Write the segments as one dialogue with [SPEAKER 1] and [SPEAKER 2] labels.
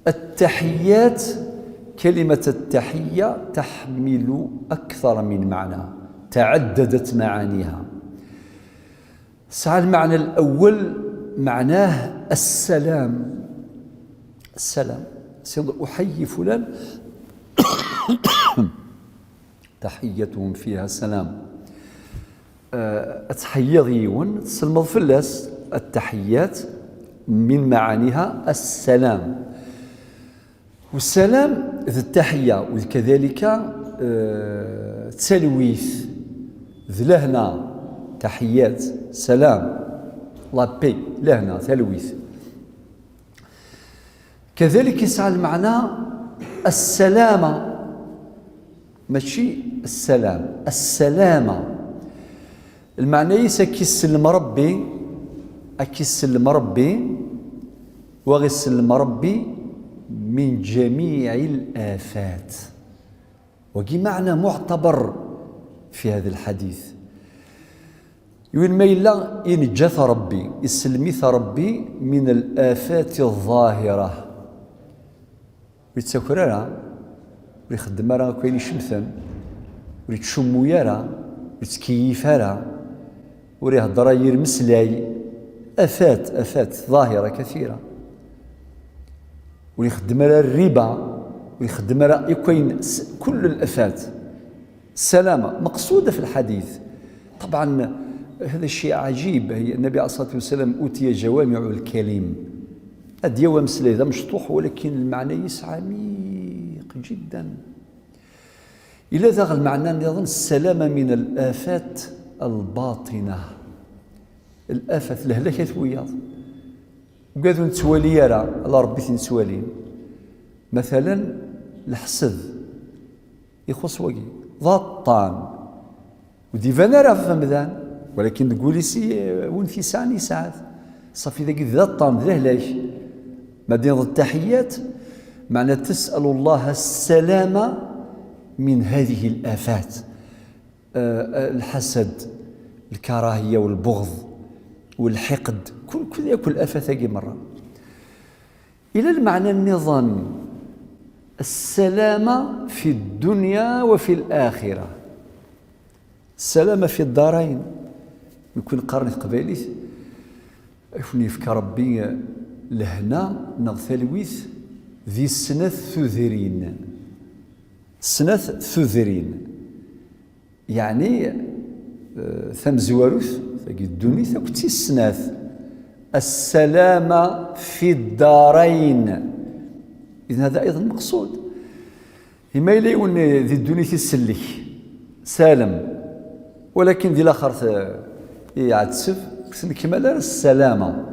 [SPEAKER 1] التحيات، كلمة التحية تحمل أكثر من معنى، تعددت معانيها. سعى المعنى الأول معناه السلام. السلام، أحيي فلان تحيتهم فيها سلام. أتحيض يون تسلمض فلاس. التحيات من معانيها السلام، والسلام ذي التحية، وكذلك تسلويث ذي لهنا تحيات سلام لا بي لهنا تلويث. كذلك يسعى المعنى السلامة، ماشي السلام، السلامة. المعنى يسلم ربي، أكيسلم ربي وغيسلم ربي من جميع الآفات. وقي معنى معتبر في هذا الحديث. يقول ما إلا ينجث ربي، يسلميث ربي من الآفات الظاهرة. ويتسكر راه ويخدم راه كاين يشمثن ويتشمو يرى ويتكيف راه ويهضر يرمسلاي. آفات ظاهرة كثيرة. ويخدم راه الربا، ويخدم راه يكاين كل الآفات. السلامة مقصودة في الحديث. طبعا هذا الشيء عجيب. هي النبي عليه الصلاة والسلام أوتي جوامع الكلم. أديوا مسألة هذا مشطوح، ولكن المعنى يسعى عميق جدا. إلى ذا المعنى نظن السلامة من الآفات الباطنة. الآفات الهلاكات وياض وقاذو نتوالي يرى الله ربي نتوالين. مثلا الحسد يخص وقي ضطان وديفانا راه فمذان، ولكن تقولي سي ونثي ساني ساعات صافي ذاك ضطان ذهلاش. مدينة التحيات معنى تسأل الله السلامة من هذه الآفات، الحسد، الكراهية والبغض والحقد، كل آفات هذه مرة. إلى المعنى النظام السلامة في الدنيا وفي الآخرة. السلامة في الدارين. يكون قرن قبيلي يفني في ربي لهنا نغثلويث ذي السنث ثذرين. سنث ثذرين يعني ثم زواروث ثقي الدنيا ثقتي السناث. السلامة في الدارين، إذن هذا أيضا مقصود. إما يليون ذي الدنيا تسلك سالم، ولكن ذي الآخر يعتسف كما لا السلامة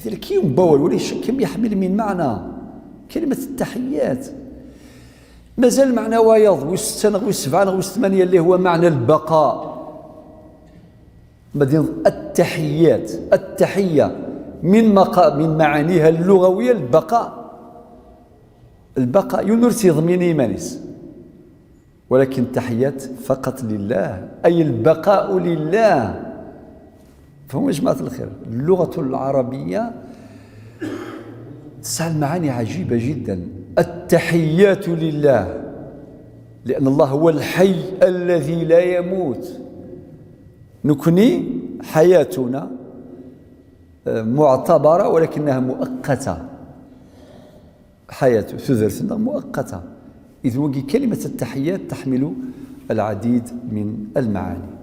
[SPEAKER 1] ذلك يوم باول وليش كم يحمل من معنى كلمة التحيات. مازال معنى وايض ويستنغ ويسبعان ويستمانية اللي هو معنى البقاء. مدينة التحيات، التحية من معانيها اللغوية البقاء. البقاء ينرسي ضمين إيمانيس، ولكن التحيات فقط لله، أي البقاء لله. فهم يا جماعة الخير اللغة العربية تسعى المعاني عجيبة جدا. التحيات لله، لأن الله هو الحي الذي لا يموت. نكني حياتنا معتبرة ولكنها مؤقتة. حياة ثذرتنا مؤقتة. إذ وقي كلمة التحيات تحمل العديد من المعاني.